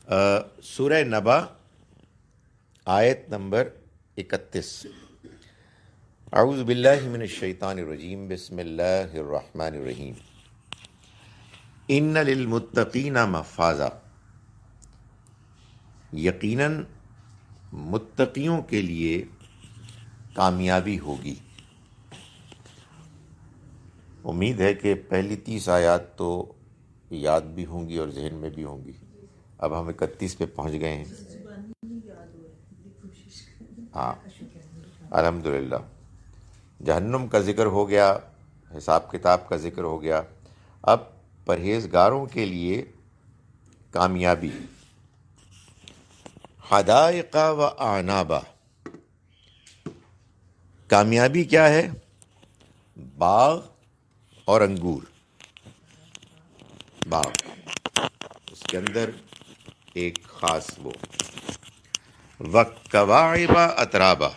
سورہ نبا آیت نمبر 31۔ اعوذ باللہ من الشیطان الرجیم، بسم اللہ الرحمن الرحیم۔ ان للمتقین مفازا، یقیناً متقیوں کے لیے کامیابی ہوگی۔ امید ہے کہ پہلی 30 آیات تو یاد بھی ہوں گی اور ذہن میں بھی ہوں گی۔ اب ہم 31 پہ پہنچ گئے ہیں۔ ہاں الحمدللہ، جہنم کا ذکر ہو گیا، حساب کتاب کا ذکر ہو گیا، اب پرہیزگاروں کے لیے کامیابی۔ حدائق و اعنابا، کامیابی کیا ہے؟ باغ اور انگور۔ باغ، اس کے اندر ایک خاص وہ وَکَوَاعِبَ اَتْرَابًا۔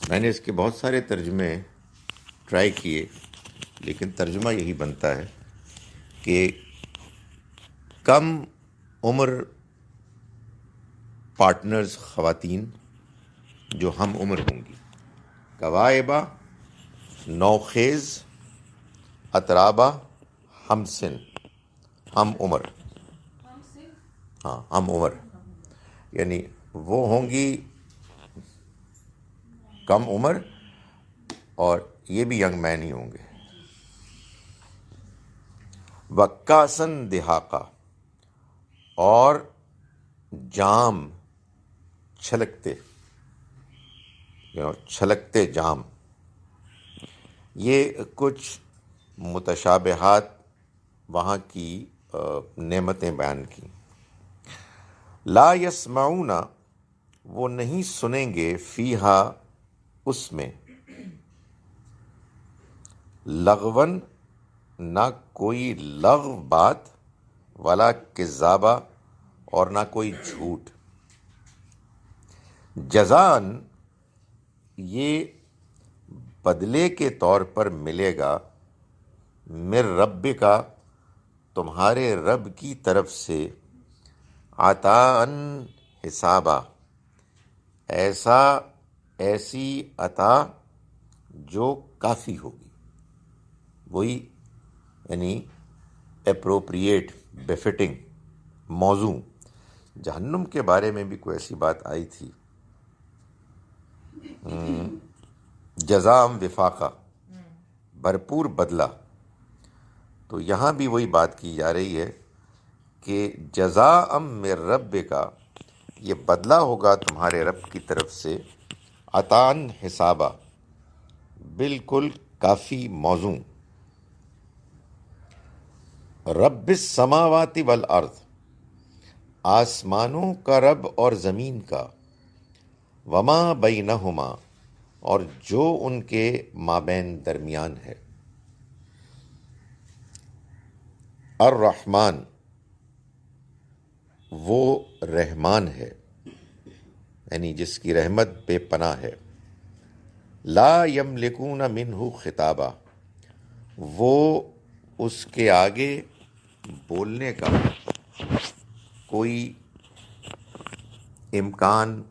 میں نے اس کے بہت سارے ترجمے ٹرائی کیے، لیکن ترجمہ یہی بنتا ہے کہ کم عمر پارٹنرز، خواتین جو ہم عمر ہوں گی۔ کواعبہ نوخیز، اترابہ ہم سن، ہم عمر، ہاں ہم عمر، یعنی وہ ہوں گی کم عمر اور یہ بھی ینگ مین ہی ہوں گے۔ وکاسن دہاقہ، اور جام چھلکتے، چھلکتے جام۔ یہ کچھ متشابہات وہاں کی نعمتیں بیان کی۔ لا یسمعون، وہ نہیں سنیں گے، فیہا، اس میں، لغون، نہ کوئی لغو بات، ولا کذابہ، اور نہ کوئی جھوٹ۔ جزان، یہ بدلے کے طور پر ملے گا، من ربک، تمہارے رب کی طرف سے، عطاءً حسابا، ایسی عطا جو کافی ہوگی۔ وہی یعنی اپروپریٹ، بefitting موضوع۔ جہنم کے بارے میں بھی کوئی ایسی بات آئی تھی، جزاء وفاقہ، بھرپور بدلہ۔ تو یہاں بھی وہی بات کی جا رہی ہے کہ جزاء من ربک، یہ بدلہ ہوگا تمہارے رب کی طرف سے، عطاء حسابہ، بالکل کافی موزوں۔ رب السماوات والارض، آسمانوں کا رب اور زمین کا، وما بینہما، اور جو ان کے مابین درمیان ہے۔ الرحمن، وہ رحمان ہے، یعنی جس کی رحمت بے پناہ ہے۔ لا یملکون منہ خطابا، وہ اس کے آگے بولنے کا کوئی امکان،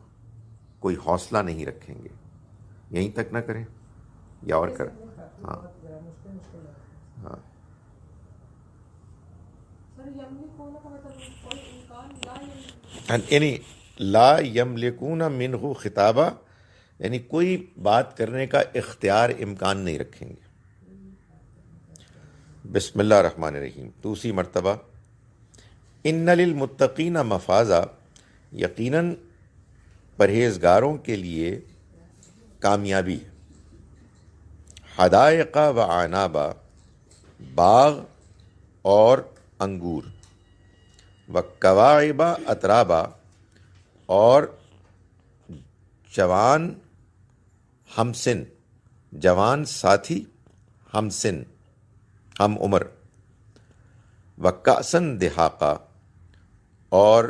کوئی حوصلہ نہیں رکھیں گے۔ یہیں تک نہ کریں یا اور کریں؟ ہاں ہاں، یعنی لا یملکون منہ خطابہ، یعنی کوئی بات کرنے کا اختیار، امکان نہیں رکھیں گے۔ بسم اللہ الرحمن الرحیم، دوسری مرتبہ، ان للمتقین مفازا، یقیناً پرہیزگاروں کے لیے کامیابی۔ حدائق و اعنابا، باغ اور انگور۔ وکواعب اترابا، اور جوان ہمسن، جوان ساتھی، ہمسن ہم عمر۔ وکاسن دہاقہ، اور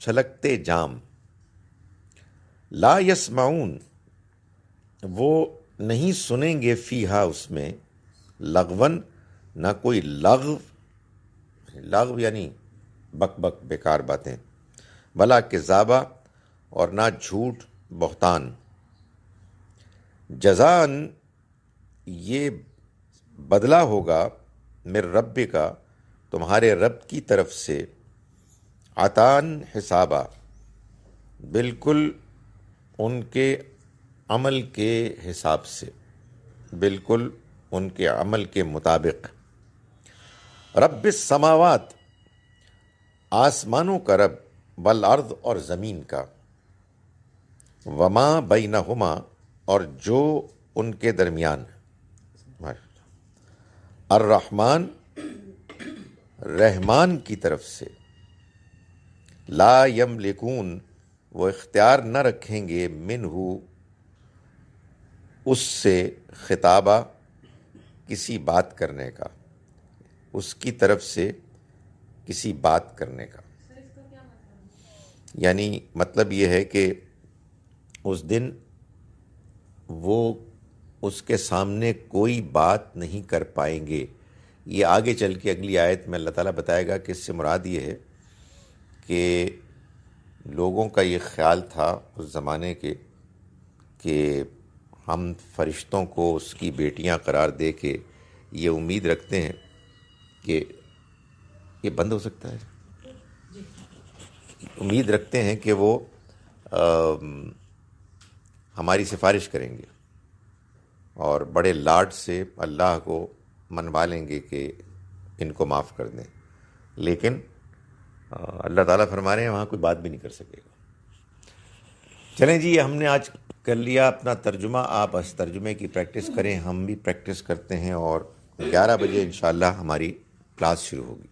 چھلکتے جام۔ لا یسمعون، وہ نہیں سنیں گے، فیہا، اس میں، لغون، نہ کوئی لغو، لغو یعنی بک بک بیکار باتیں، ولا کذابہ اور نہ جھوٹ بہتان، جزاءً یہ بدلہ ہوگا من رب کا تمہارے رب کی طرف سے، عطان حسابہ بالکل ان کے عمل کے حساب سے، بالکل ان کے عمل کے مطابق۔ رب السماوات آسمانوں کا رب، والارض اور زمین کا، وما بینہما اور جو ان کے درمیان، الرحمن رحمان کی طرف سے، لا یملکون وہ اختیار نہ رکھیں گے، منہ اس سے، خطابہ کسی بات کرنے کا، اس کی طرف سے کسی بات کرنے کا۔ یعنی مطلب یہ ہے کہ اس دن وہ اس کے سامنے کوئی بات نہیں کر پائیں گے۔ یہ آگے چل کے اگلی آیت میں اللہ تعالیٰ بتائے گا کہ اس سے مراد یہ ہے کہ لوگوں کا یہ خیال تھا اس زمانے کے کہ ہم فرشتوں کو اس کی بیٹیاں قرار دے کے یہ امید رکھتے ہیں کہ یہ بند ہو سکتا ہے، امید رکھتے ہیں کہ وہ ہماری سفارش کریں گے اور بڑے لاڈ سے اللہ کو منوا لیں گے کہ ان کو معاف کر دیں، لیکن اللہ تعالیٰ فرما رہے ہیں وہاں کوئی بات بھی نہیں کر سکے گا۔ چلیں جی، ہم نے آج کر لیا اپنا ترجمہ، آپ اس ترجمے کی پریکٹس کریں، ہم بھی پریکٹس کرتے ہیں، اور 11 بجے انشاءاللہ ہماری کلاس شروع ہوگی۔